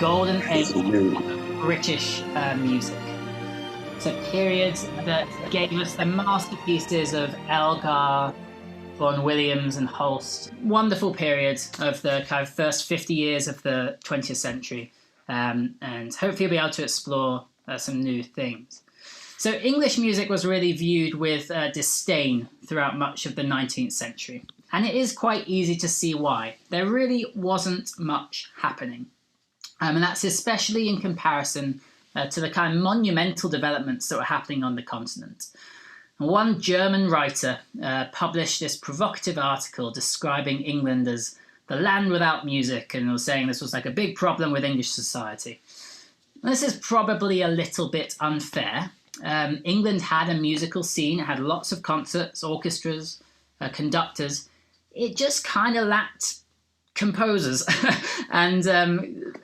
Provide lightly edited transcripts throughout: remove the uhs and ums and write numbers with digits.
golden age of British music. So periods that gave us the masterpieces of Elgar, Vaughan, Williams and Holst. Wonderful period of the kind of first 50 years of the 20th century. And hopefully you'll be able to explore some new things. So English music was really viewed with disdain throughout much of the 19th century. And it is quite easy to see why. There really wasn't much happening. And that's especially in comparison to the kind of monumental developments that were happening on the continent. And one German writer published this provocative article describing England as the land without music, and was saying this was like a big problem with English society. And this is probably a little bit unfair. England had a musical scene, it had lots of concerts, orchestras, conductors. It just kind of lacked composers and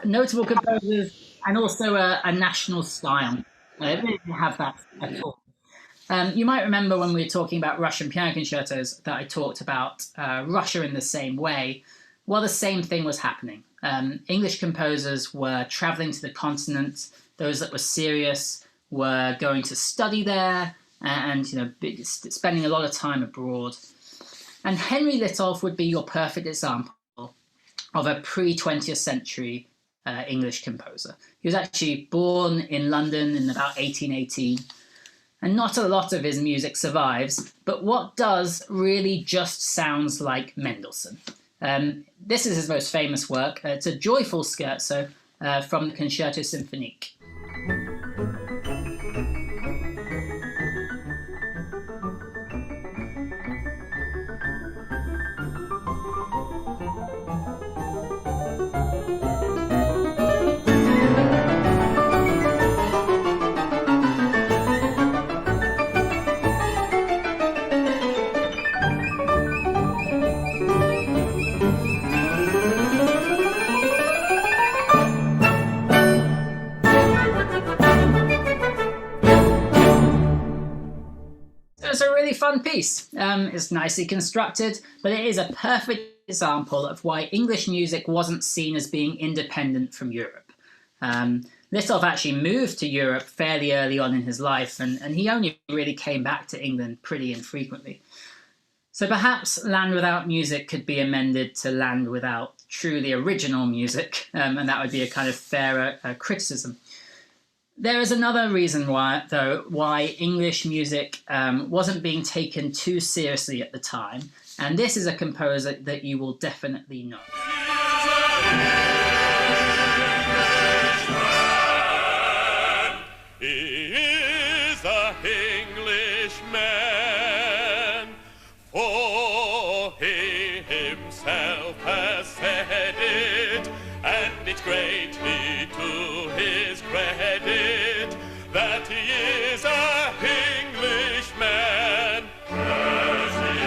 notable composers, and also a national style. It didn't have that at all. You might remember when we were talking about Russian piano concertos that I talked about Russia in the same way. Well, the same thing was happening. English composers were traveling to the continent. Those that were serious were going to study there and spending a lot of time abroad. And Henry Litov would be your perfect example of a pre-20th century English composer. He was actually born in London in about 1818, and not a lot of his music survives, but what does really just sounds like Mendelssohn. This is his most famous work. It's a joyful scherzo from the Concerto Symphonique. Fun piece. It's nicely constructed, but it is a perfect example of why English music wasn't seen as being independent from Europe. Litov actually moved to Europe fairly early on in his life, and he only really came back to England pretty infrequently. So perhaps Land Without Music could be amended to Land Without Truly Original Music, and that would be a kind of fairer criticism. There is another reason why English music wasn't being taken too seriously at the time, and this is a composer that you will definitely know. He is an Englishman, for he himself has said it, and it's greatly to his credit that he is an Englishman. Yes, he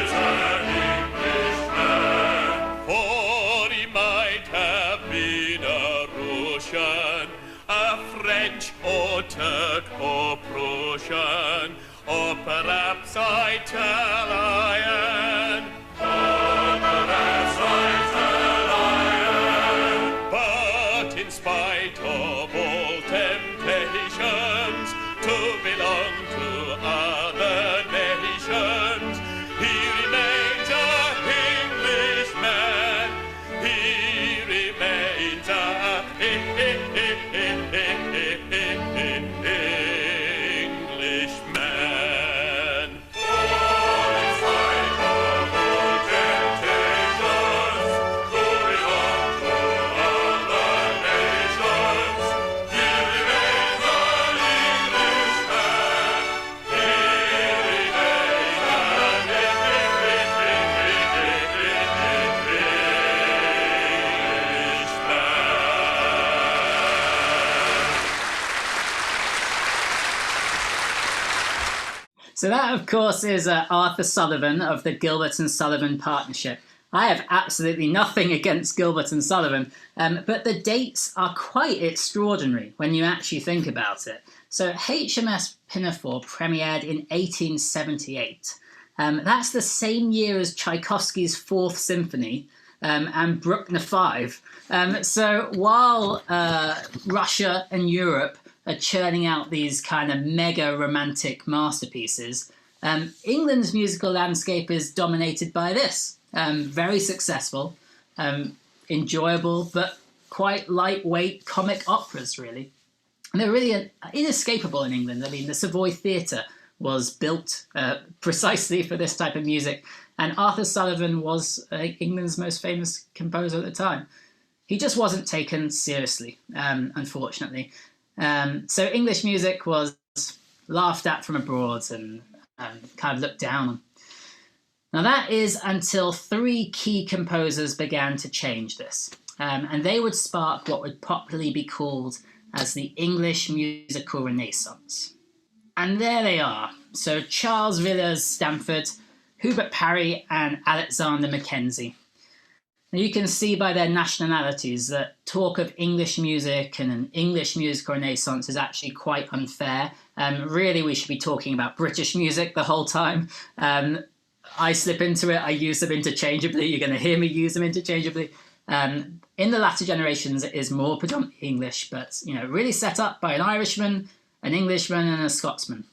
is an Englishman. For he might have been a Russian, a French or Turk or Prussian, or perhaps Italian. Or perhaps Italian. But in spite of all temptations to belong to other nations, he remains an Englishman. He remains an Englishman. For in spite of all temptations to belong to other nations, he remains an Englishman. He remains an So that, of course, is Arthur Sullivan of the Gilbert and Sullivan Partnership. I have absolutely nothing against Gilbert and Sullivan, but the dates are quite extraordinary when you actually think about it. So HMS Pinafore premiered in 1878. That's the same year as Tchaikovsky's Fourth Symphony. and Bruckner 5. So while Russia and Europe are churning out these kind of mega romantic masterpieces, England's musical landscape is dominated by this. Very successful, enjoyable, but quite lightweight comic operas, really. And they're really inescapable in England. I mean, the Savoy Theatre was built precisely for this type of music, and Arthur Sullivan was England's most famous composer at the time. He just wasn't taken seriously, unfortunately. So English music was laughed at from abroad and kind of looked down on. Now that is until three key composers began to change this. And they would spark what would popularly be called as the English musical renaissance. And there they are. So Charles Villiers Stamford, Herbert Parry, and Alexander McKenzie. Now you can see by their nationalities that talk of English music and an English musical renaissance is actually quite unfair. Really, we should be talking about British music the whole time. I slip into it, I use them interchangeably. You're going to hear me use them interchangeably. In the latter generations, it is more predominantly English, but really set up by an Irishman, an Englishman, and a Scotsman.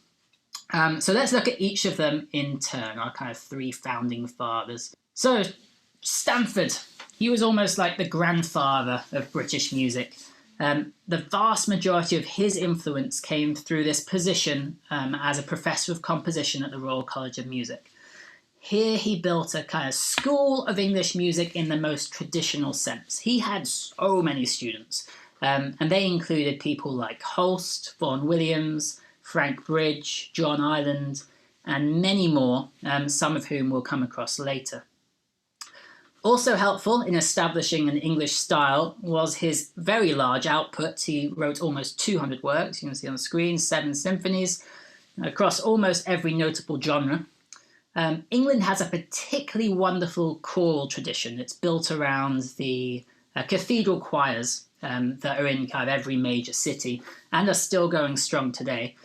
So let's look at each of them in turn, our kind of three founding fathers. So Stamford, he was almost like the grandfather of British music. The vast majority of his influence came through this position as a professor of composition at the Royal College of Music. Here he built a kind of school of English music in the most traditional sense. He had so many students, and they included people like Holst, Vaughan Williams, Frank Bridge, John Ireland, and many more, some of whom we'll come across later. Also helpful in establishing an English style was his very large output. He wrote almost 200 works, you can see on the screen, 7 symphonies, across almost every notable genre. England has a particularly wonderful choral tradition. It's built around the cathedral choirs that are in kind of every major city and are still going strong today.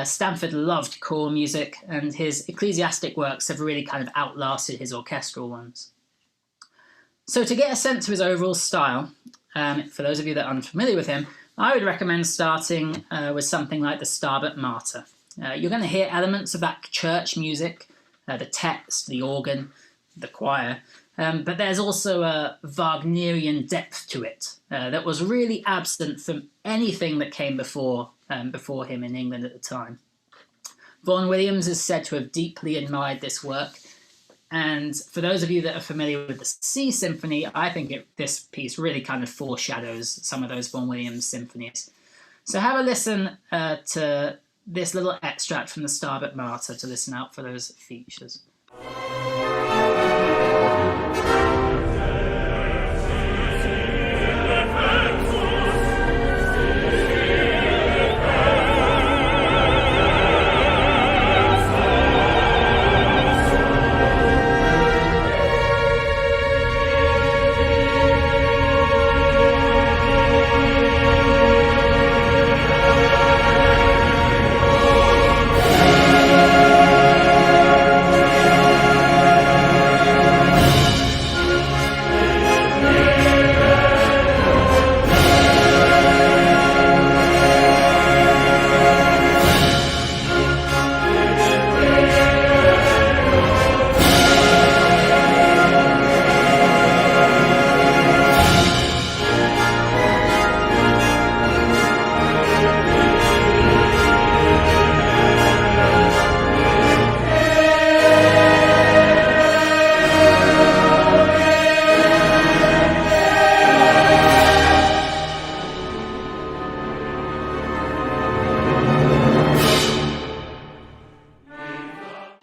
Stamford loved choral music, and his ecclesiastic works have really kind of outlasted his orchestral ones. So to get a sense of his overall style, for those of you that are unfamiliar with him, I would recommend starting with something like the Stabat Mater. You're going to hear elements of that church music, the text, the organ, the choir, but there's also a Wagnerian depth to it that was really absent from anything that came before him in England at the time. Vaughan Williams is said to have deeply admired this work, and for those of you that are familiar with the C Symphony, I think this piece really kind of foreshadows some of those Vaughan Williams symphonies. So have a listen to this little extract from the Stabat Mater to listen out for those features.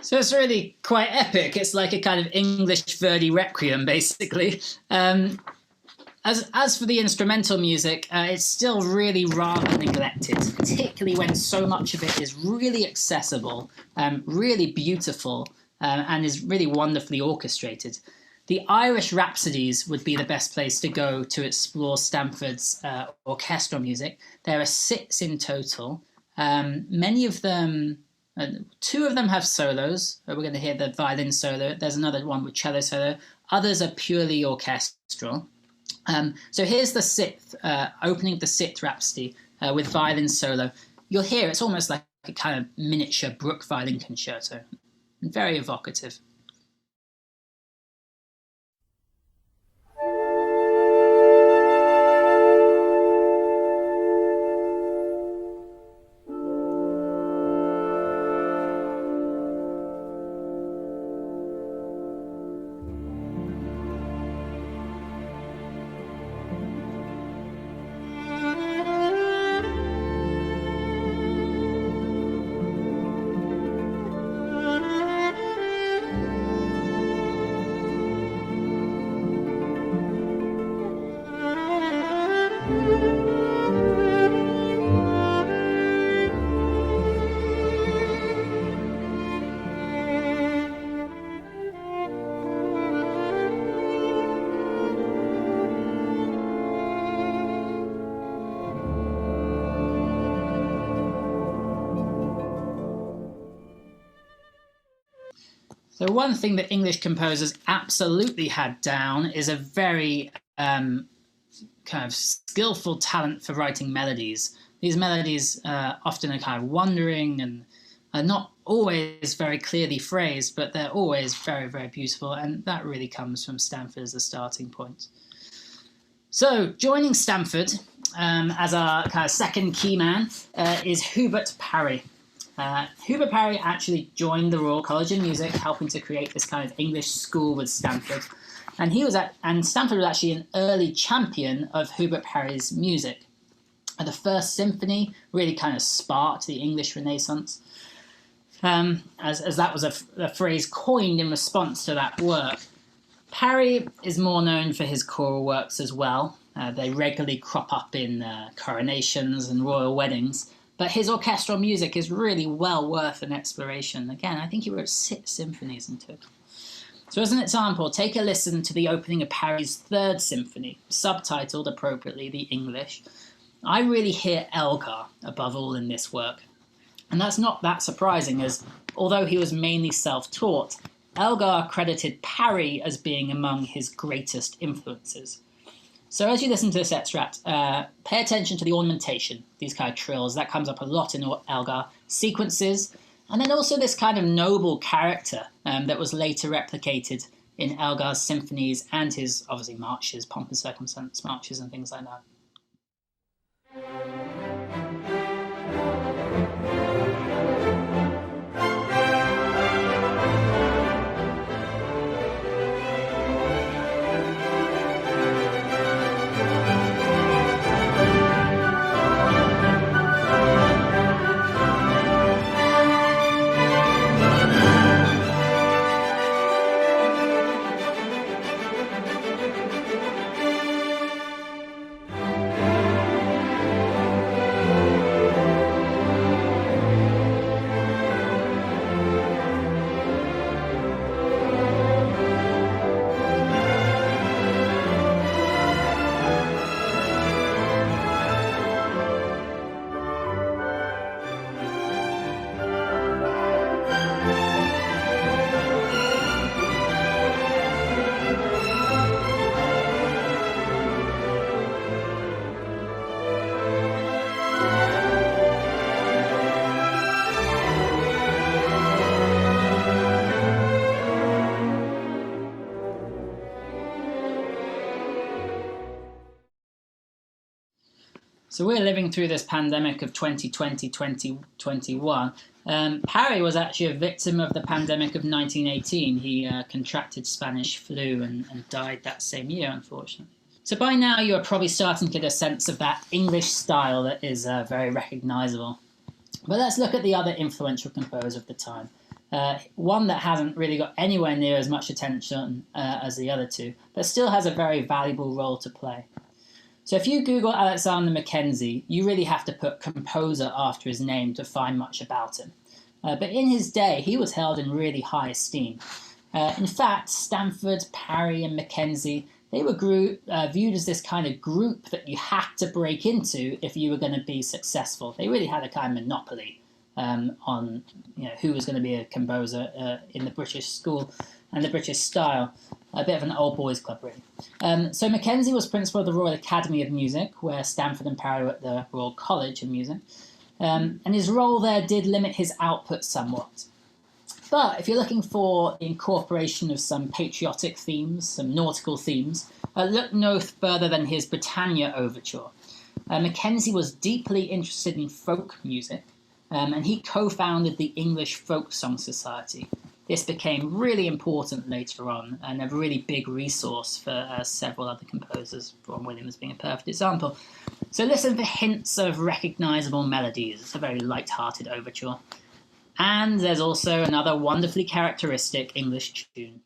So it's really quite epic. It's like a kind of English Verdi Requiem, basically. As for the instrumental music, it's still really rather neglected, particularly when so much of it is really accessible, really beautiful, and is really wonderfully orchestrated. The Irish Rhapsodies would be the best place to go to explore Stamford's orchestral music. There are 6 in total. Many of them... 2 of them have solos. We're going to hear the violin solo. There's another one with cello solo. Others are purely orchestral. So here's the sixth, opening of the Sixth Rhapsody with violin solo. You'll hear it's almost like a kind of miniature Bruch violin concerto. Very evocative. So one thing that English composers absolutely had down is a very kind of skillful talent for writing melodies. These melodies often are kind of wandering and are not always very clearly phrased, but they're always very, very beautiful, and that really comes from Stanford as a starting point. So joining Stanford as our kind of second key man is Herbert Parry. Herbert Parry actually joined the Royal College of Music, helping to create this kind of English school with Stanford. And Stanford was actually an early champion of Herbert Parry's music. The First Symphony really kind of sparked the English Renaissance, as that was a phrase coined in response to that work. Parry is more known for his choral works as well. They regularly crop up in coronations and royal weddings. But his orchestral music is really well worth an exploration. Again, I think he wrote 6 symphonies in total. So as an example, take a listen to the opening of Parry's Third Symphony, subtitled appropriately The English. I really hear Elgar above all in this work. And that's not that surprising, as although he was mainly self-taught, Elgar credited Parry as being among his greatest influences. So as you listen to this extract, pay attention to the ornamentation, these kind of trills. That comes up a lot in Elgar. Sequences, and then also this kind of noble character that was later replicated in Elgar's symphonies and his, obviously, marches, pomp and circumstance marches and things like that. So we're living through this pandemic of 2020, 2021. Parry was actually a victim of the pandemic of 1918. He contracted Spanish flu and died that same year, unfortunately. So by now you're probably starting to get a sense of that English style that is very recognisable. But let's look at the other influential composer of the time. One that hasn't really got anywhere near as much attention as the other two, but still has a very valuable role to play. So if you Google Alexander McKenzie, you really have to put composer after his name to find much about him. But in his day, he was held in really high esteem. In fact, Stanford, Parry, and McKenzie, they were viewed as this kind of group that you had to break into if you were going to be successful. They really had a kind of monopoly on who was going to be a composer in the British school and the British style. A bit of an old boys club, really. So McKenzie was principal of the Royal Academy of Music, where Stanford and Parry were at the Royal College of Music. And his role there did limit his output somewhat. But if you're looking for the incorporation of some patriotic themes, some nautical themes, look no further than his Britannia Overture. McKenzie was deeply interested in folk music, and he co-founded the English Folk Song Society. This became really important later on and a really big resource for several other composers, Vaughan Williams being a perfect example. So listen for hints of recognisable melodies. It's a very light-hearted overture. And there's also another wonderfully characteristic English tune.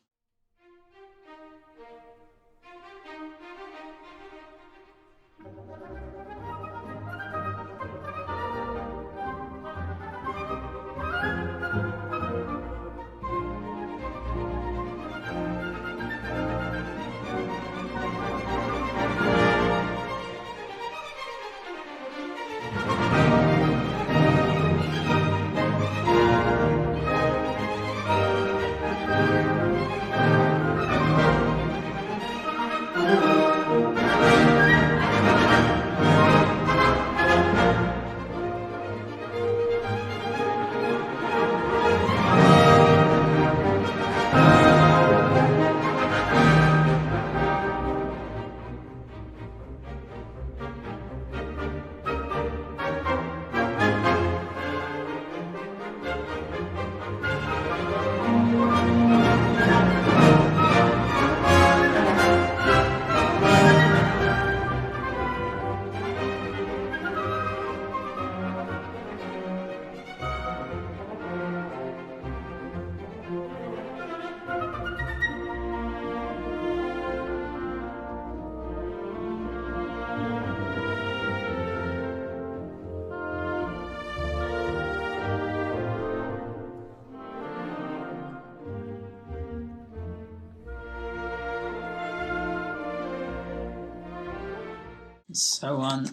So on.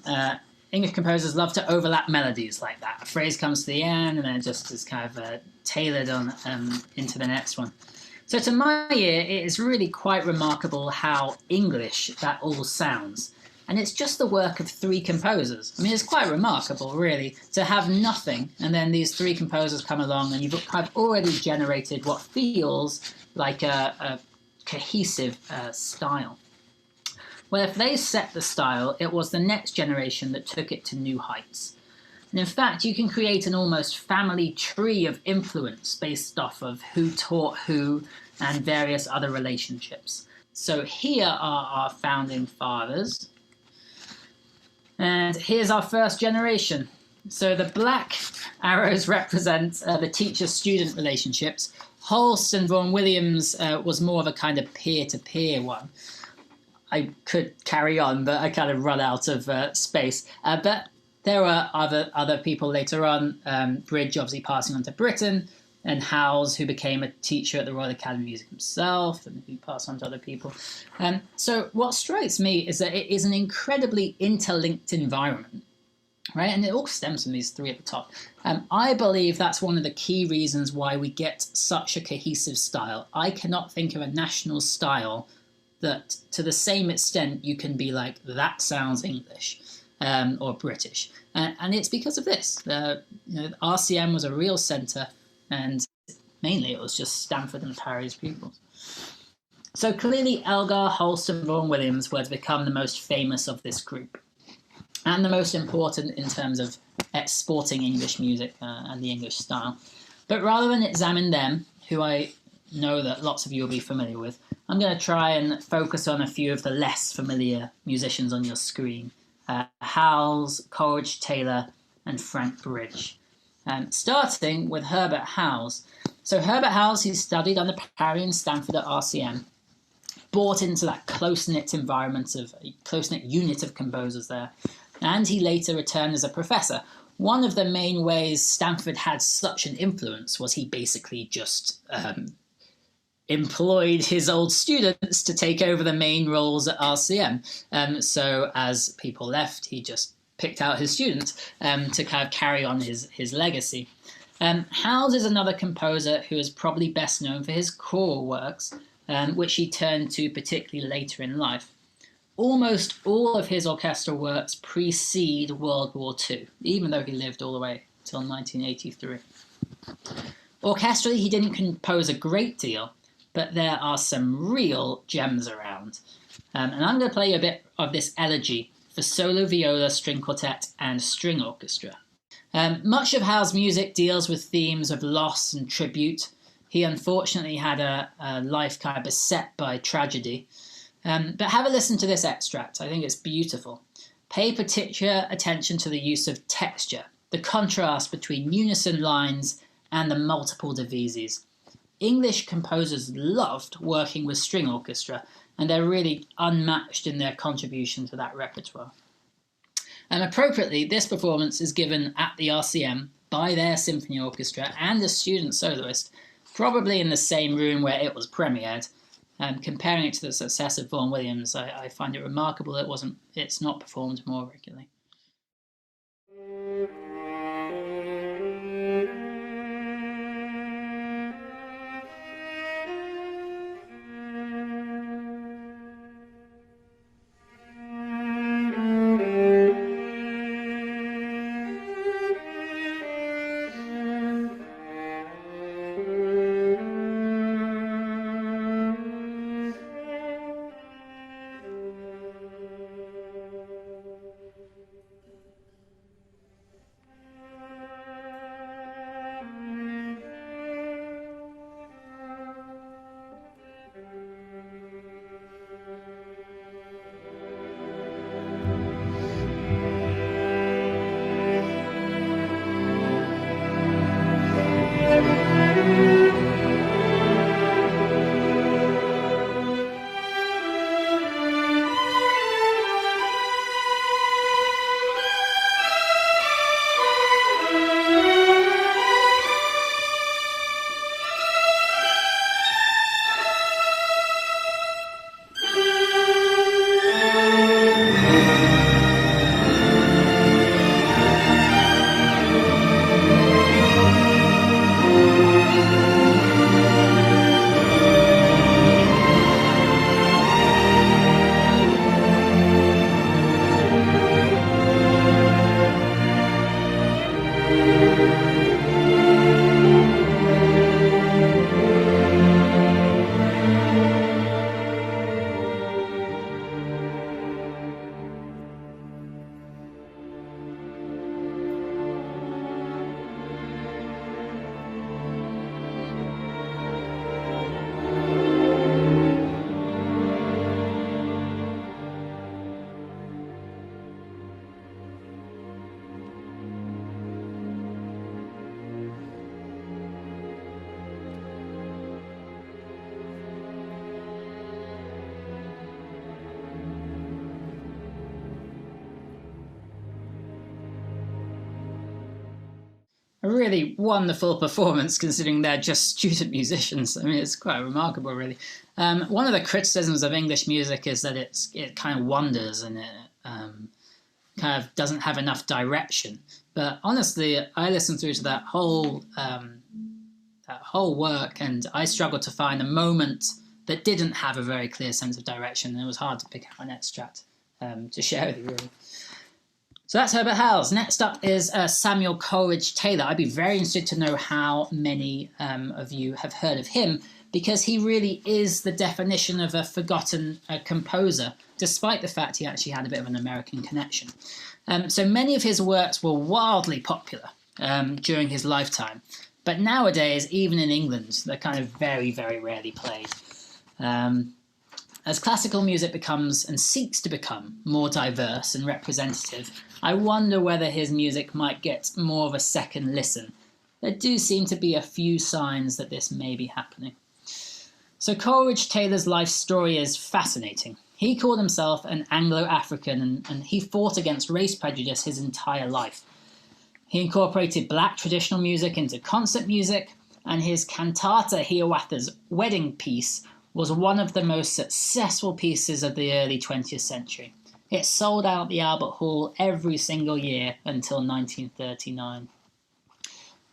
English composers love to overlap melodies like that. A phrase comes to the end and then it just is kind of tailored on into the next one. So to my ear, it is really quite remarkable how English that all sounds. And it's just the work of three composers. I mean, it's quite remarkable, really, to have nothing and then these three composers come along and you've kind of already generated what feels like a cohesive style. Well, if they set the style, it was the next generation that took it to new heights. And in fact, you can create an almost family tree of influence based off of who taught who and various other relationships. So here are our founding fathers. And here's our first generation. So the black arrows represent the teacher-student relationships. Holst and Vaughan Williams was more of a kind of peer-to-peer one. I could carry on, but I kind of run out of space. But there were other people later on, Bridge obviously passing on to Britten, and Howells, who became a teacher at the Royal Academy of Music himself, and who passed on to other people. So what strikes me is that it is an incredibly interlinked environment, right? And it all stems from these three at the top. I believe that's one of the key reasons why we get such a cohesive style. I cannot think of a national style that to the same extent you can be like, that sounds English or British. And it's because of this. RCM was a real centre, and mainly it was just Stanford and Parry's pupils. So clearly Elgar, Holst and Vaughan Williams were to become the most famous of this group, and the most important in terms of exporting English music and the English style. But rather than examine them, who I know that lots of you will be familiar with, I'm going to try and focus on a few of the less familiar musicians on your screen. Howells, Coleridge, Taylor, and Frank Bridge. Starting with Herbert Howells. So Herbert Howells, he studied under Parry and Stanford at RCM, brought into that close-knit environment of a close-knit unit of composers there, and he later returned as a professor. One of the main ways Stanford had such an influence was he basically just employed his old students to take over the main roles at RCM. So as people left, he just picked out his students to kind of carry on his legacy. Howells is another composer who is probably best known for his choral works, which he turned to particularly later in life. Almost all of his orchestral works precede World War II, even though he lived all the way till 1983. Orchestrally, he didn't compose a great deal, but there are some real gems around. And I'm going to play you a bit of this elegy for solo viola, string quartet, and string orchestra. Much of Howells' music deals with themes of loss and tribute. He unfortunately had a life kind of beset by tragedy. But have a listen to this extract. I think it's beautiful. Pay particular attention to the use of texture, the contrast between unison lines and the multiple divises. English composers loved working with string orchestra, and they're really unmatched in their contribution to that repertoire. And appropriately, this performance is given at the RCM by their symphony orchestra and a student soloist, probably in the same room where it was premiered. Comparing it to the success of Vaughan Williams, I find it remarkable that it's not performed more regularly. A really wonderful performance considering they're just student musicians. I mean, it's quite remarkable, really. One of the criticisms of English music is that it kind of wanders and it kind of doesn't have enough direction. But honestly, I listened through to that whole work, and I struggled to find a moment that didn't have a very clear sense of direction, and it was hard to pick out an extract to share with you, really. So that's Herbert Howells. Next up is Samuel Coleridge Taylor. I'd be very interested to know how many of you have heard of him, because he really is the definition of a forgotten composer, despite the fact he actually had a bit of an American connection. So many of his works were wildly popular during his lifetime, but nowadays, even in England, they're kind of very, very rarely played. As classical music becomes and seeks to become more diverse and representative, I wonder whether his music might get more of a second listen. There do seem to be a few signs that this may be happening. So Coleridge Taylor's life story is fascinating. He called himself an Anglo-African and he fought against race prejudice his entire life. He incorporated black traditional music into concert music, and his cantata Hiawatha's wedding piece was one of the most successful pieces of the early 20th century. It sold out the Albert Hall every single year until 1939.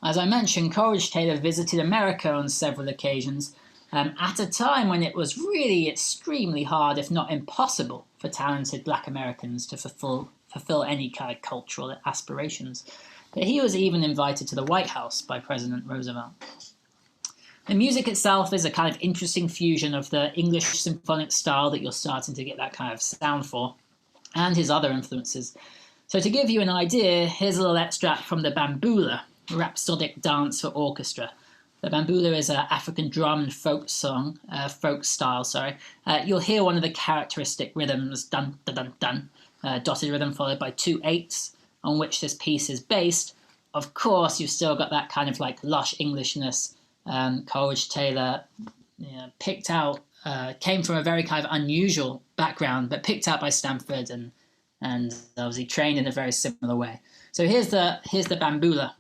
As I mentioned, Coleridge Taylor visited America on several occasions, at a time when it was really extremely hard, if not impossible, for talented Black Americans to fulfill any kind of cultural aspirations. But he was even invited to the White House by President Roosevelt. The music itself is a kind of interesting fusion of the English symphonic style that you're starting to get that kind of sound for, and his other influences. So to give you an idea, here's a little extract from the Bambula, Rhapsodic Dance for Orchestra. The Bambula is an African drum and folk style. You'll hear one of the characteristic rhythms, dun dun dun dun, dotted rhythm followed by 2 8s, on which this piece is based. Of course, you've still got that kind of like lush Englishness. Coleridge Taylor came from a very kind of unusual background, but picked out by Stanford and obviously trained in a very similar way. So here's the Bambula.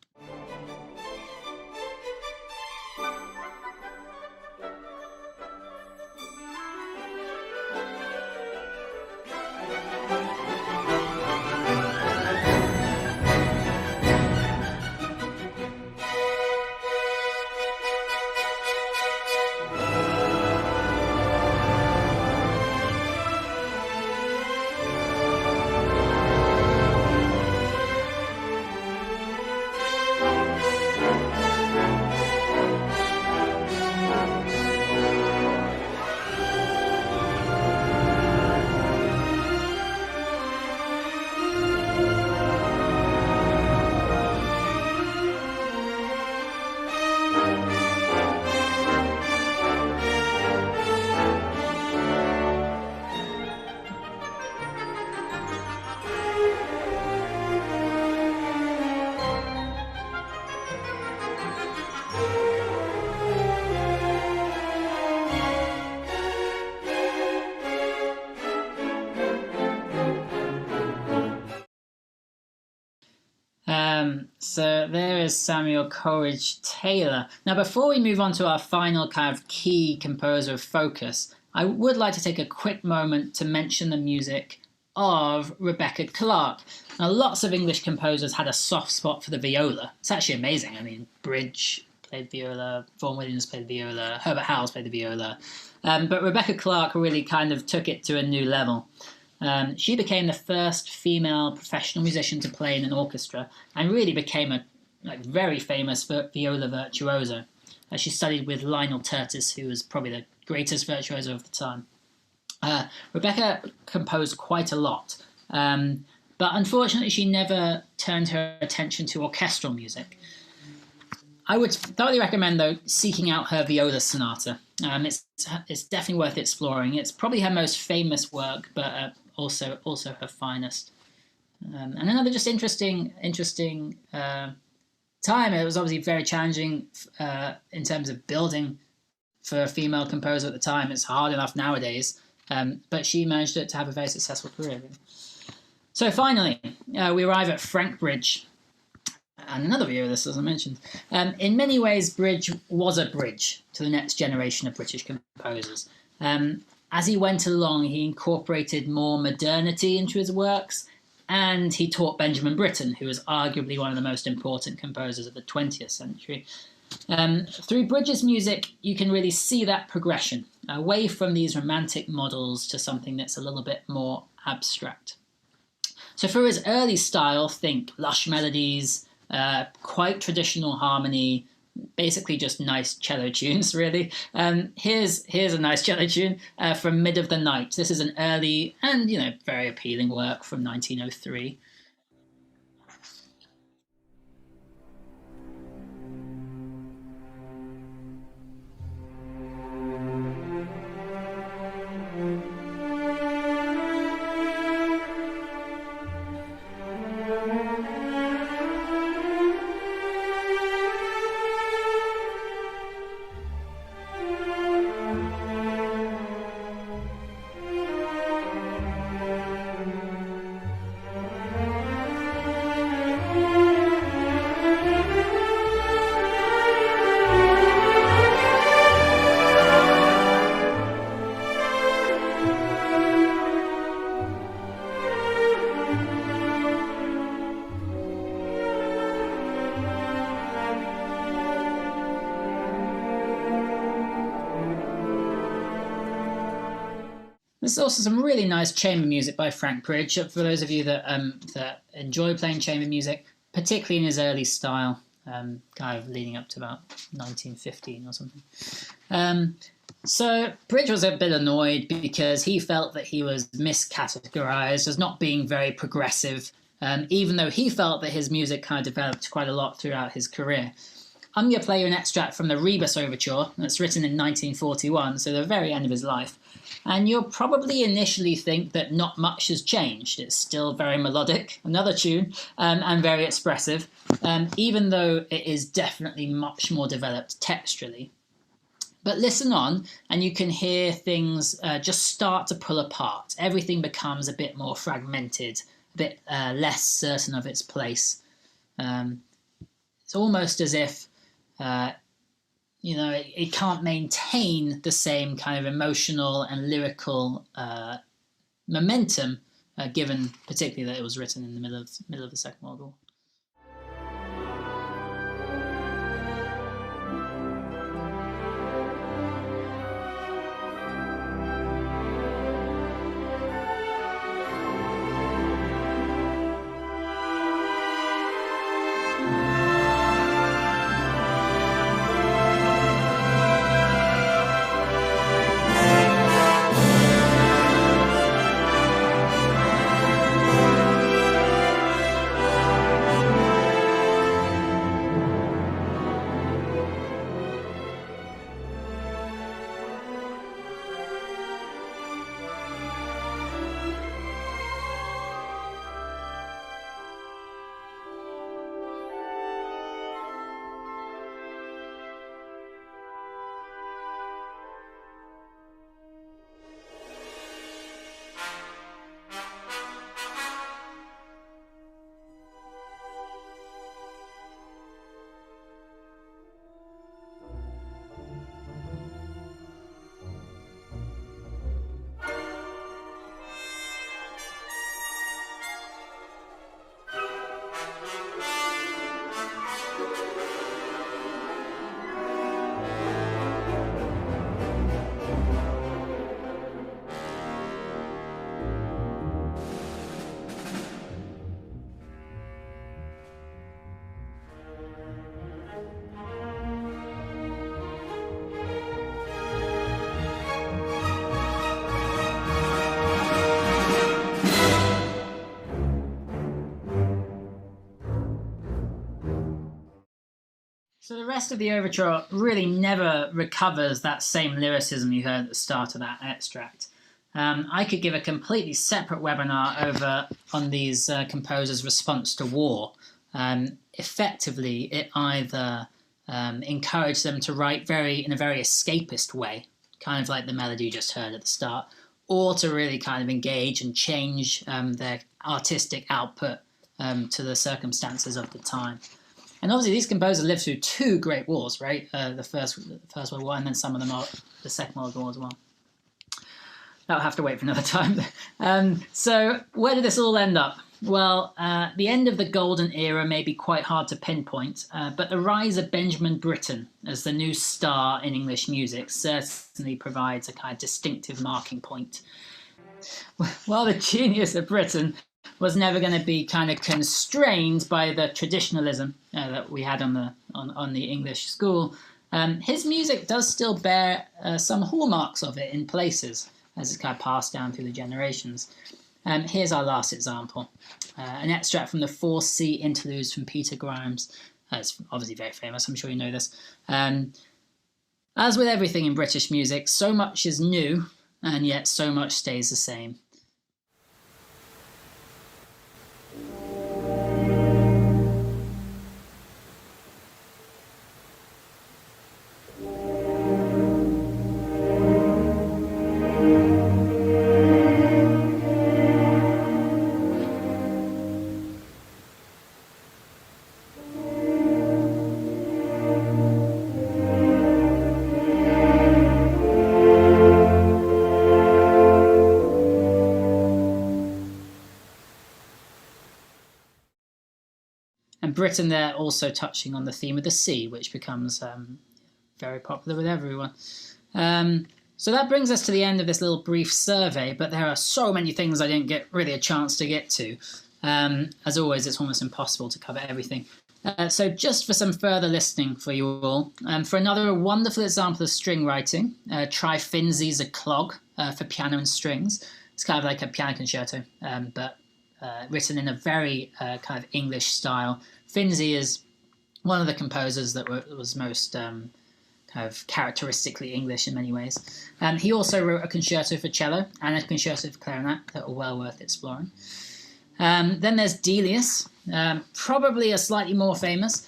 So there is Samuel Coleridge Taylor. Now, before we move on to our final kind of key composer of focus, I would like to take a quick moment to mention the music of Rebecca Clarke. Now, lots of English composers had a soft spot for the viola. It's actually amazing. I mean, Bridge played viola, Vaughan Williams played viola, Herbert Howells played the viola. But Rebecca Clarke really kind of took it to a new level. She became the first female professional musician to play in an orchestra and really became a very famous viola virtuoso. She studied with Lionel Tertis, who was probably the greatest virtuoso of the time. Rebecca composed quite a lot, but unfortunately she never turned her attention to orchestral music. I would thoroughly recommend, though, seeking out her viola sonata. It's definitely worth exploring. It's probably her most famous work, but also her finest. And another just interesting time. It was obviously very challenging in terms of building for a female composer at the time. It's hard enough nowadays, but she managed to have a very successful career. So finally, we arrive at Frank Bridge, and another violist, as I mentioned. In many ways, Bridge was a bridge to the next generation of British composers. As he went along, he incorporated more modernity into his works, and he taught Benjamin Britten, who was arguably one of the most important composers of the 20th century. Through Bridge's music, you can really see that progression, away from these romantic models to something that's a little bit more abstract. So for his early style, think lush melodies, quite traditional harmony, basically just nice cello tunes, really. Here's a nice cello tune from Mid of the Night. This is an early and, very appealing work from 1903. There's also some really nice chamber music by Frank Bridge. For those of you that enjoy playing chamber music, particularly in his early style, kind of leading up to about 1915 or something. So Bridge was a bit annoyed because he felt that he was miscategorized as not being very progressive, even though he felt that his music kind of developed quite a lot throughout his career. I'm going to play you an extract from the Rebus Overture that's written in 1941, so the very end of his life. And you'll probably initially think that not much has changed. It's still very melodic, another tune, and very expressive, even though it is definitely much more developed texturally. But listen on, and you can hear things just start to pull apart. Everything becomes a bit more fragmented, a bit less certain of its place. It's almost as if it can't maintain the same kind of emotional and lyrical momentum, given particularly that it was written in the middle of the Second World War. So the rest of the overture really never recovers that same lyricism you heard at the start of that extract. I could give a completely separate webinar over on these composers' response to war. Effectively, it either encouraged them to write in a very escapist way, kind of like the melody you just heard at the start, or to really kind of engage and change their artistic output to the circumstances of the time. And obviously, these composers lived through two great wars, right? The First World War, and then some of them are the Second World War as well. That'll have to wait for another time. So where did this all end up? Well, the end of the golden era may be quite hard to pinpoint, but the rise of Benjamin Britten as the new star in English music certainly provides a kind of distinctive marking point. While the genius of Britten was never going to be kind of constrained by the traditionalism that we had on the English school, his music does still bear some hallmarks of it in places, as it's kind of passed down through the generations. Here's our last example, an extract from the 4C interludes from Peter Grimes. It's obviously very famous, I'm sure you know this. As with everything in British music, so much is new, and yet so much stays the same. Britten there also touching on the theme of the sea, which becomes very popular with everyone. So that brings us to the end of this little brief survey, but there are so many things I didn't get really a chance to get to. As always, it's almost impossible to cover everything. So just for some further listening for you all, for another wonderful example of string writing, try Finzi's A Clog for piano and strings. It's kind of like a piano concerto, but written in a very kind of English style. Finzi is one of the composers that was most kind of characteristically English in many ways. He also wrote a concerto for cello and a concerto for clarinet that are well worth exploring. Then there's Delius, probably a slightly more famous.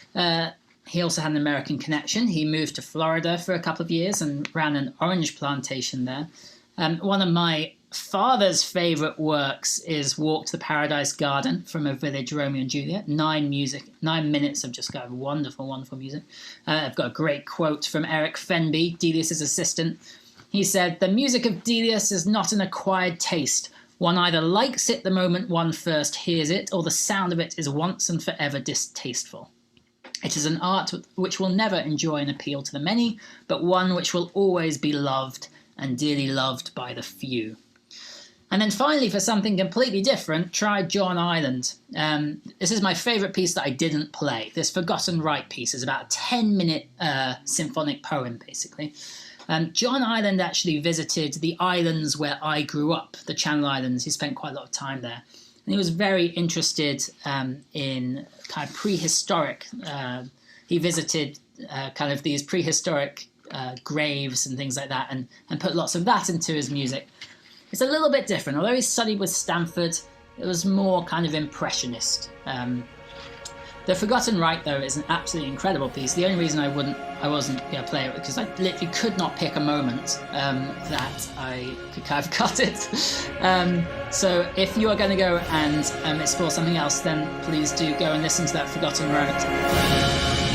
He also had an American connection. He moved to Florida for a couple of years and ran an orange plantation there. One of my father's favourite works is Walk to the Paradise Garden from A Village Romeo and Juliet. 9 minutes of just kind of wonderful, wonderful music. I've got a great quote from Eric Fenby, Delius' assistant. He said, "The music of Delius is not an acquired taste. One either likes it the moment one first hears it, or the sound of it is once and forever distasteful. It is an art which will never enjoy an appeal to the many, but one which will always be loved and dearly loved by the few." And then finally, for something completely different, try John Island. This is my favourite piece that I didn't play. This Forgotten Right piece is about a 10-minute symphonic poem, basically. John Island actually visited the islands where I grew up, the Channel Islands. He spent quite a lot of time there. And he was very interested in kind of prehistoric. He visited kind of these prehistoric graves and things like that and put lots of that into his music. It's a little bit different. Although he studied with Stanford, it was more kind of impressionist. The Forgotten Right, though, is an absolutely incredible piece. The only reason I wasn't going to play it because I literally could not pick a moment that I could kind of cut it. So if you are going to go and explore something else, then please do go and listen to that Forgotten Right.